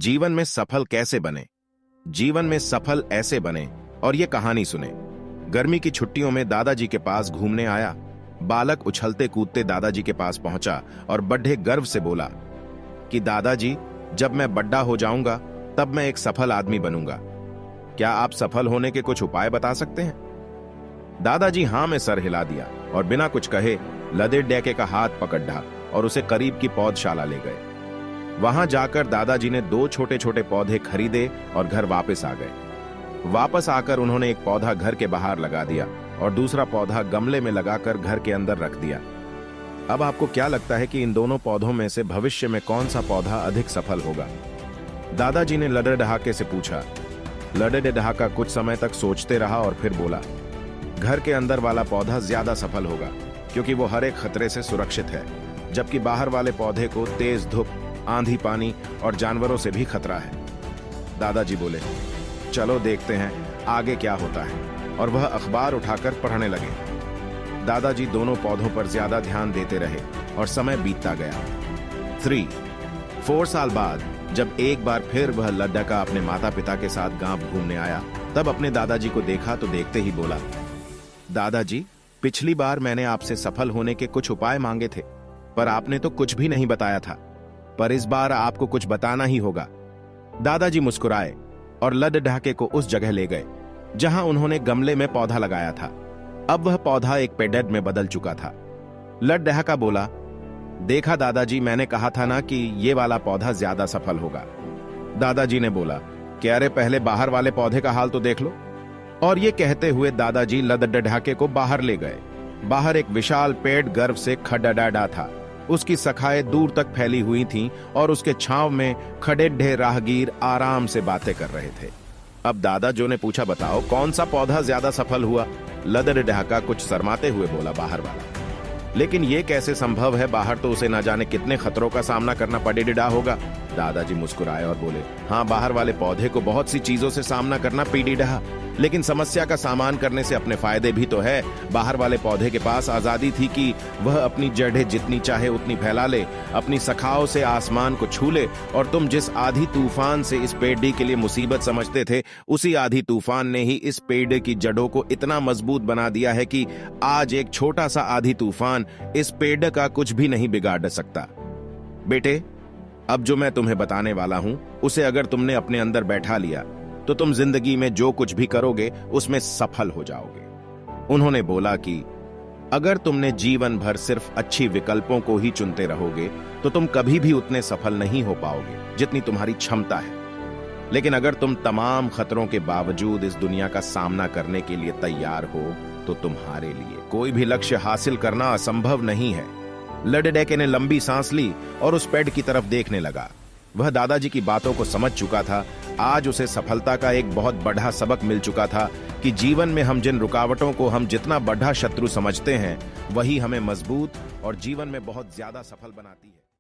जीवन में सफल कैसे बने। जीवन में सफल ऐसे बने और ये कहानी सुने। गर्मी की छुट्टियों में दादाजी के पास घूमने आया। बालक उछलते कूदते दादाजी के पास पहुंचा और बड़े गर्व से बोला कि दादाजी, जब मैं बड़ा हो जाऊंगा तब मैं एक सफल आदमी बनूंगा। क्या आप सफल होने के कुछ उपाय बता सकते हैं? दादाजी हां में सर हिला दिया और बिना कुछ कहे लदे डैके का हाथ पकड़ ढा और उसे करीब की पौधशाला ले गए। वहां जाकर दादाजी ने 2 छोटे छोटे पौधे खरीदे और घर वापस आ गए। वापस आकर उन्होंने एक पौधा घर के बाहर लगा दिया और दूसरा पौधा गमले में लगाकर घर के अंदर रख दिया। अब आपको क्या लगता है कि इन दोनों पौधों में से भविष्य में कौन सा पौधा अधिक सफल होगा? दादाजी ने लड़े डहाके से पूछा। लड़े डहाका कुछ समय तक सोचते रहा और फिर बोला, घर के अंदर वाला पौधा ज्यादा सफल होगा क्योंकि वो हर एक खतरे से सुरक्षित है, जबकि बाहर वाले पौधे को तेज धूप, आंधी, पानी और जानवरों से भी खतरा है। दादाजी बोले, चलो देखते हैं आगे क्या होता है, और वह अखबार उठाकर पढ़ने लगे। दादाजी दोनों पौधों पर ज्यादा ध्यान देते रहे और समय बीतता गया। 4 साल बाद जब एक बार फिर वह लड्डका अपने माता पिता के साथ गांव घूमने आया, तब अपने दादाजी को देखा तो देखते ही बोला, दादाजी, पिछली बार मैंने आपसे सफल होने के कुछ उपाय मांगे थे, पर आपने तो कुछ भी नहीं बताया था, पर इस बार आपको कुछ बताना ही होगा। दादाजी मुस्कुराए और लड ढाके को उस जगह ले गए जहां उन्होंने गमले में पौधा लगाया था। अब वह पौधा एक पेड़ में बदल चुका था। लड ढाका बोला, देखा दादाजी, मैंने कहा था ना कि ये वाला पौधा ज्यादा सफल होगा। दादाजी ने बोला कि अरे पहले बाहर वाले पौधे का हाल तो देख लो। और ये कहते हुए दादाजी लड ढाके को बाहर ले गए। बाहर एक विशाल पेड़ गर्व से खड़ाड़ा था। उसकी शाखाएं दूर तक फैली हुई थीं और उसके छांव में खड़े ढेर राहगीर आराम से बातें कर रहे थे। अब दादाजी ने पूछा, बताओ कौन सा पौधा ज्यादा सफल हुआ? लदर ढाका कुछ शर्माते हुए बोला, बाहर वाला। लेकिन यह कैसे संभव है? बाहर तो उसे ना जाने कितने खतरों का सामना करना पड़ेगा होगा। दादाजी मुस्कुराए और बोले, हाँ, बाहर वाले पौधे को बहुत सी चीजों से सामना करना पीड़ीडा, लेकिन समस्या का सामना करने से अपने फायदे भी तो है। बाहर वाले पौधे के पास आजादी थी कि वह अपनी जड़ें जितनी चाहे उतनी फैला ले, अपनी शाखाओं से आसमान को छू ले, और तुम जिस आधी तूफान से इस पेड़ के लिए मुसीबत समझते थे, उसी आधी तूफान ने ही इस पेड़ की जड़ों को इतना मजबूत बना दिया है कि आज एक छोटा सा आधी तूफान इस पेड़ का कुछ भी नहीं बिगाड़ सकता। बेटे, अब जो मैं तुम्हें बताने वाला हूं, उसे अगर तुमने अपने अंदर बैठा लिया तो तुम जिंदगी में जो कुछ भी करोगे उसमें सफल हो जाओगे। उन्होंने बोला कि अगर तुमने जीवन भर सिर्फ अच्छी विकल्पों को ही चुनते रहोगे तो तुम कभी भी उतने सफल नहीं हो पाओगे जितनी तुम्हारी क्षमता है। लेकिन अगर तुम तमाम खतरों के बावजूद इस दुनिया का सामना करने के लिए तैयार हो तो तुम्हारे लिए कोई भी लक्ष्य हासिल करना असंभव नहीं है। लडडेके ने लंबी सांस ली और उस पेड़ की तरफ देखने लगा। वह दादाजी की बातों को समझ चुका था। आज उसे सफलता का एक बहुत बड़ा सबक मिल चुका था कि जीवन में हम जिन रुकावटों को हम जितना बड़ा शत्रु समझते हैं, वही हमें मजबूत और जीवन में बहुत ज्यादा सफल बनाती है।